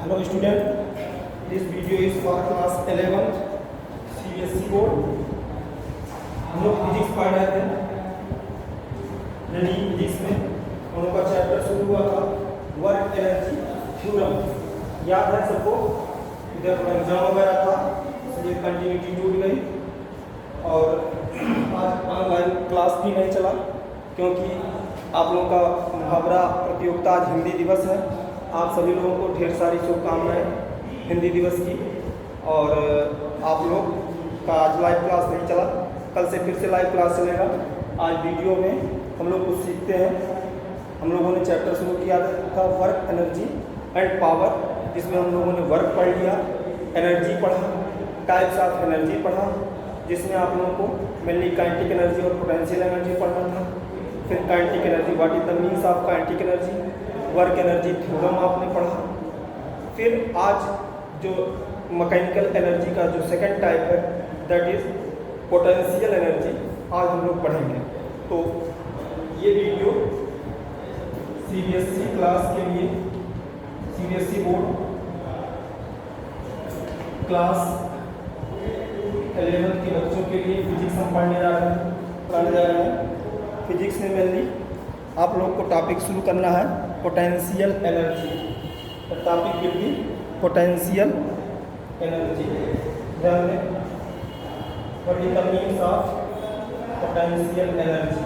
Hello student, this video is for class 11th CBSE board। हम लोग physics पढ़ रहे थे। यानी फिजिक्स में हम लोग का चैप्टर शुरू हुआ था वर्क एनर्जी थ्योरम। याद है सबको? इधर एग्जाम वगैरह था इसलिए कंटिन्यूटी टूट गई और आज ऑनलाइन क्लास भी नहीं चला क्योंकि आप लोगों का मुहावरा प्रतियोगिता आज हिंदी दिवस है। आप सभी लोगों को ढेर सारी शुभकामनाएं हिंदी दिवस की। और आप लोग का आज लाइव क्लास नहीं चला, कल से फिर से लाइव क्लास चलेगा। आज वीडियो में हम लोग कुछ सीखते हैं। हम लोगों ने चैप्टर शुरू किया था वर्क एनर्जी एंड पावर, जिसमें हम लोगों ने वर्क पढ़ लिया, एनर्जी पढ़ा, टाइप्स ऑफ एनर्जी पढ़ा, जिसमें आप लोगों को मेनली काइनेटिक एनर्जी और पोटेंशियल एनर्जी पढ़ना था। फिर kinetic energy, what is the means of kinetic energy, work energy theorem आपने पढ़ा। फिर आज जो मैकेनिकल एनर्जी का जो सेकंड टाइप है दैट इज पोटेंशियल एनर्जी, आज हम लोग पढ़ेंगे। तो ये वीडियो सीबीएसई क्लास के लिए, सीबीएसई बोर्ड क्लास 11 के बच्चों के लिए फिजिक्स हम पढ़ने जा रहे हैं। फिजिक्स में मेनली आप लोग को टॉपिक शुरू करना है potential energy. The topic will be potential energy. ध्यान दें, what is the means of potential energy.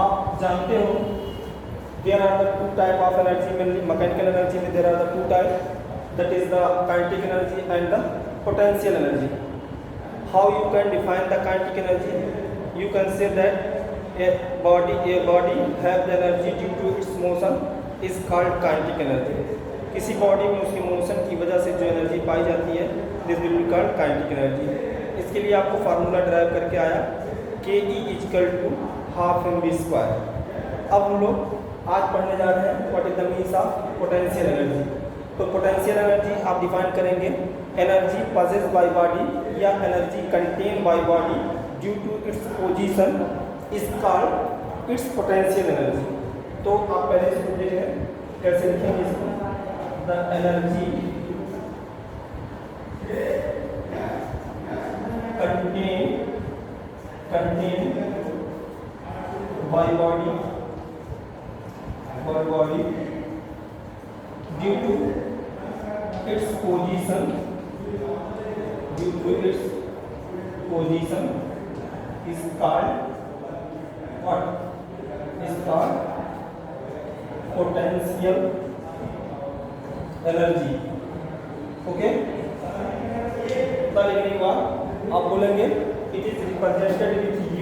आप जानते हो there are the two type of energy, mainly mechanical energy में there are the two type, that is the kinetic energy and the potential energy. How you can define the kinetic energy? You can say that a body have the energy due to its motion is called kinetic energy। किसी body में उसके motion की वजह से जो energy पाई जाती है this will be called kinetic energy. इसके लिए आपको फार्मूला ड्राइव करके आया KE = ½mv²। अब हम लोग आज पढ़ने जा रहे हैं what is the means of potential energy. तो पोटेंशियल एनर्जी आप डिफाइन करेंगे एनर्जी पजेस्ड बाय बॉडी या energy content by body due to its position is called its potential energy. तो आप पहले से देख रहे हैं कैसे लिखेंगे इसको, the energy content by body due to its position is called what? Is called potential energy। Okay, तो लिखने के बाद आप बोलेंगे it is represented with U।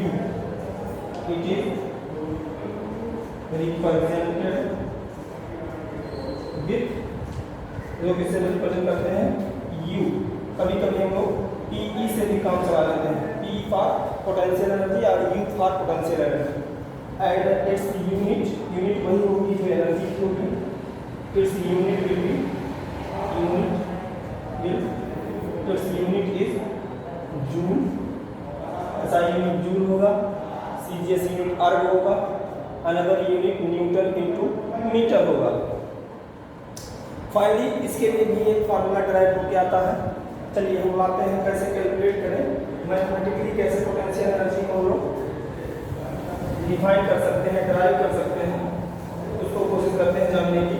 It is represented with, जो किससे रिप्रेजेंट करते हैं U। कभी कभी हम लोग PE से भी काम चला लेते हैं, P फॉर पोटेंशियल एनर्जी और U for potential energy. And its unit वही होगी जो एनर्जी की होगी। Its unit is joule. ऐसा यूनिट जूल होगा, CGS यूनिट अर्ग होगा, another unit newton into metre होगा। फाइनली इसके लिए भी एक फार्मूला ड्राइव होकर आता है। चलिए हम लाते हैं कैसे कैलकुलेट करें मैथमेटिकली, कैसे पोटेंशियल एनर्जी को हम लोग डिफाइन कर सकते हैं, ड्राइव कर सकते हैं, उसको कोशिश करते हैं जानने की।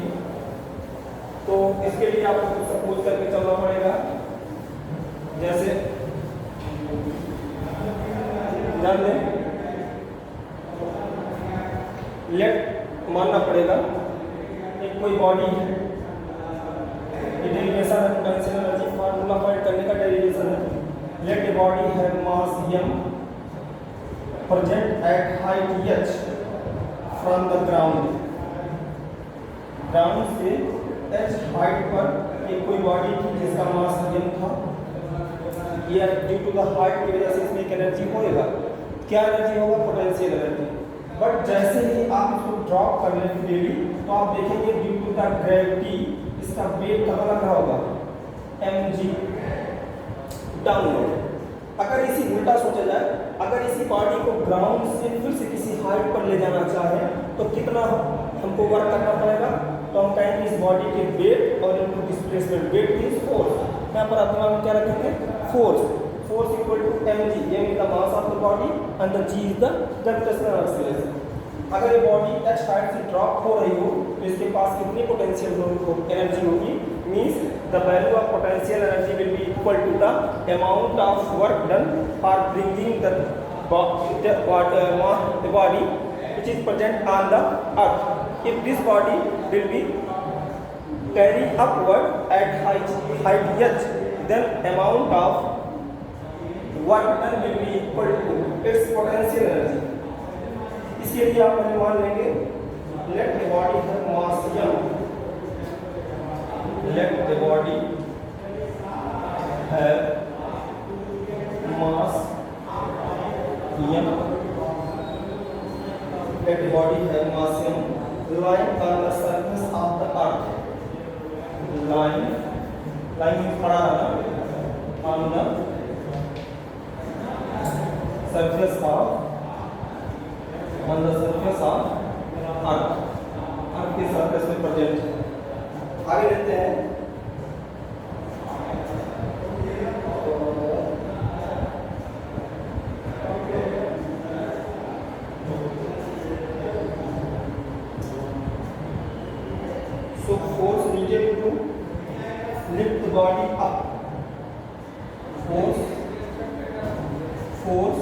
तो इसके लिए आपको कुछ सपोज करके चलना पड़ेगा। जैसे जान लें, लेट मानना पड़ेगा एक कोई बॉडी है, डेरिवेशन है पोटेंशियल एनर्जी, फार्मूला फाइंड करने का डेरिवेशन है। Let a body have mass m present at height h from the ground से h हाइट पर एक कोई बॉडी थी जिसका मास m था। ये ड्यू टू द हाइट की वजह से इसमें एक एनर्जी होएगा। क्या एनर्जी होगा? Potential energy. बट जैसे ही आप इसको ड्रॉप कर लेंगे डेली, तो आप देखेंगे ड्यू टू द ग्रेविटी इसका वेट कहाँ लग रहा होगा? mg downward. अगर इसी उल्टा सोचा जाए, अगर इसी बॉडी को ग्राउंड से फिर से किसी हाइट पर ले जाना चाहे तो कितना हमको वर्क करना पड़ेगा? तो हम कहेंगे इस बॉडी के वेट और into displacement. Weight means force, यहाँ पर आप दिमाग में क्या रखेंगे, force. Force equal to mg, ये mean the mass of the body and the g is the gravitational acceleration. अगर ये बॉडी h हाइट से ड्रॉप हो रही हो तो इसके पास कितनी पोटेंशियल एनर्जी होगी, means the value of potential energy will be equal to the amount of work done for bringing the body which is present on the earth. If this body will be carry upward at height h, then amount of work done will be equal to its potential energy. इसके लिए आप मान लेंगे let the body have mass m, let the body have mass m, let the body have mass m lying on the surface of the earth. Lying means खड़ा रहना on the surface of earth, earth के surface में present। आगे लेते हैं force needed to lift the body up, force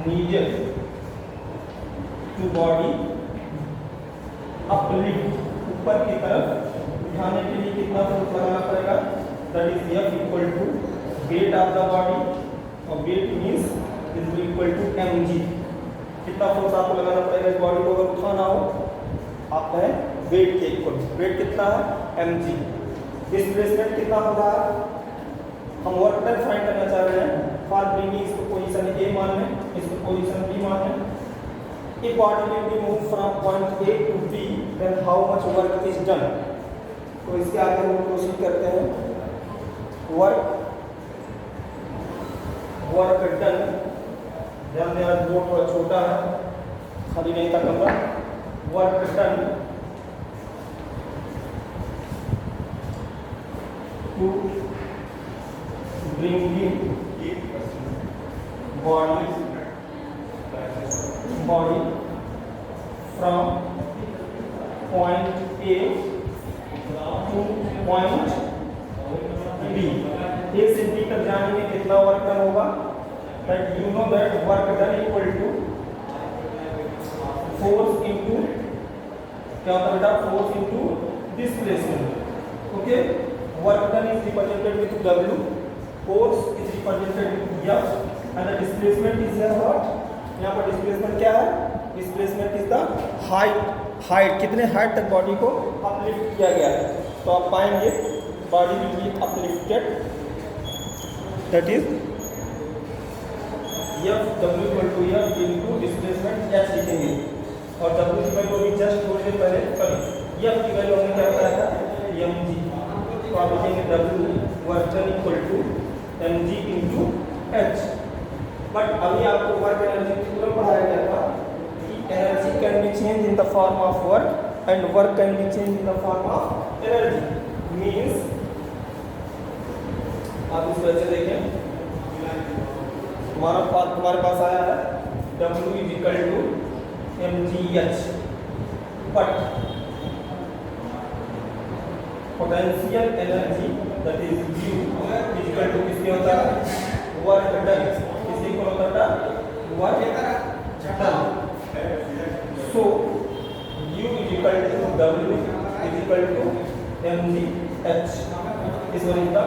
needed to body uplift, ऊपर की तरफ उठाने के लिए कितना फोर्स लगाना पड़ेगा, that is F equal to weight of the body, और weight means is equal to mg। कितना फोर्स आपको लगाना पड़ेगा इस बॉडी को अगर उठाना हो, आप है वेट के इक्वल। वेट कितना है mg। डिस्प्लेसमेंट कितना होगा, हम वर्क डन फाइंड करना चाह रहे हैं। फॉर ब्रिंगिंग इसको पोजीशन a मान लें, इसको पोजीशन b मान लें। If body will be move from point a to b, then how much work is done. तो इसके आगे हम प्रोसीड करते हैं। वर्क डन, ध्यान देना बोर्ड थोड़ा छोटा है, खाली नहीं था कमरा। Work done to bringing body from point A to point B। A से B तक जाने में कितना वर्क डन होगा, that you know that work done equal to force into क्या होता है बेटा, force into displacement। Okay, work done is represented with W, force is represented with F, and the displacement is here what? यहाँ पर displacement क्या है? Displacement is the height, कितने height तक बॉडी को uplift किया गया है। तो आप पाएंगे body will be uplifted, that is F W equal to F into displacement H लिखेंगे, और W की वैल्यू अभी जस्ट थोड़ी देर पहले करी। F की वैल्यू हमने क्या बताया था, mg। तो आप लिखेंगे W work done equal to mg into h। But अभी आपको वर्क एनर्जी थ्योरम पढ़ाया गया था कि energy can be change in the form of work and work can be change in the form of energy. Means आप इस वजह से देखें, तुम्हारे पास आया है W is equal to mgh, but potential energy that is U is equal to किसके होता है, वर्क डन। किसके इक्वल होता है, work done. So U is equal to W is equal to mgh। इस one is the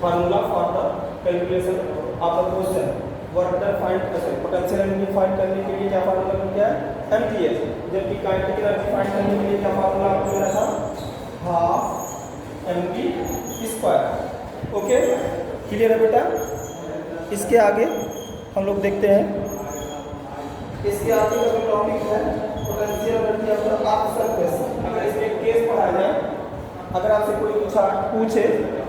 formula for the calculation of the question. Work done find potential energy find करने के लिए क्या formula क्या है, mgh। जबकि काइनेटिक एनर्जी फाइंड करने के लिए क्या फार्मूला आपको मिला था, half mv square. Okay, clear है बेटा। इसके आगे हम लोग देखते हैं, इसके आगे का जो टॉपिक है potential energy of the earth surface. अगर इसमें एक केस पढ़ाया जाए, अगर आपसे कोई पूछे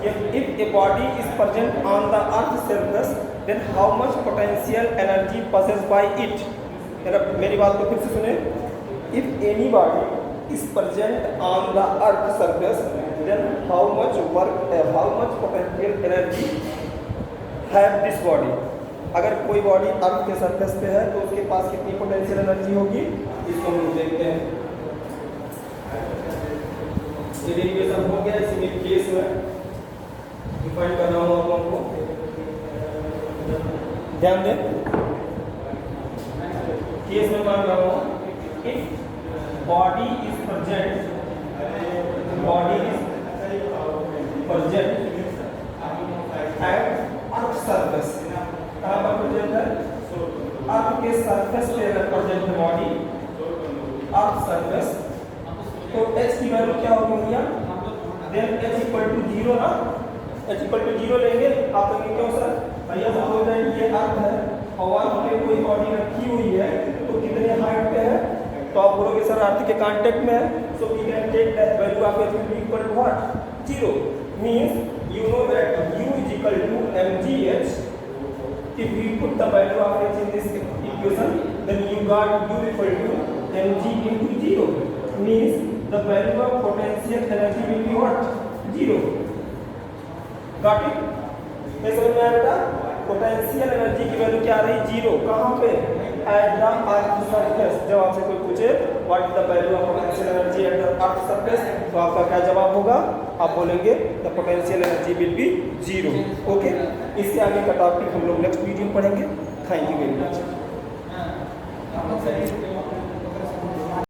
if a body is present on the earth surface then how much potential energy passes by it। मेरी बात को फिर से सुने। If any body is present on the earth surface, then how much potential energy have this body? अगर कोई body earth के surface पे है तो उसके पास कितनी पोटेंशियल एनर्जी होगी, इसको हम देखते हैं। डेरिवेशन हो गया, इसी केस में डिफाइन कर रहा हूँ आप लोगों को, ध्यान दें। केस में मान रहा हूँ if body is present at earth surface, कहाँ पर प्रेजेंट है, अर्थ के सरफेस पे अगर प्रेजेंट है बॉडी, अर्थ सरफेस, तो h की वैल्यू क्या होगी भैया, देन h इक्वल टू 0 ना, h इक्वल टू 0 लेंगे। आप कहेंगे क्यों सर, भैया सपोज दैट ये अर्थ है और वहाँ पे कोई बॉडी रखी हुई है तो कितने हाइट पे है, तो आप बोलोगे सर अर्थ के कांटेक्ट में है, so we can take that value of h will be equal to what, 0, means you know that u is equal to mgh. If we put the value of h in this equation, then you got u equal to mg into 0, means the value of potential energy will be what, 0. Got it? ये समझ में आया बेटा, potential energy की value क्या आ रही, 0, कहाँ पे, एट द अर्थ सरफेस। जब आपसे कोई पूछे what is the value of potential energy at the earth surface, तो आपका क्या जवाब होगा, आप बोलेंगे the potential energy will B 0। Okay, इसके आगे का टॉपिक हम लोग नेक्स्ट वीडियो में पढ़ेंगे। Thank you very much.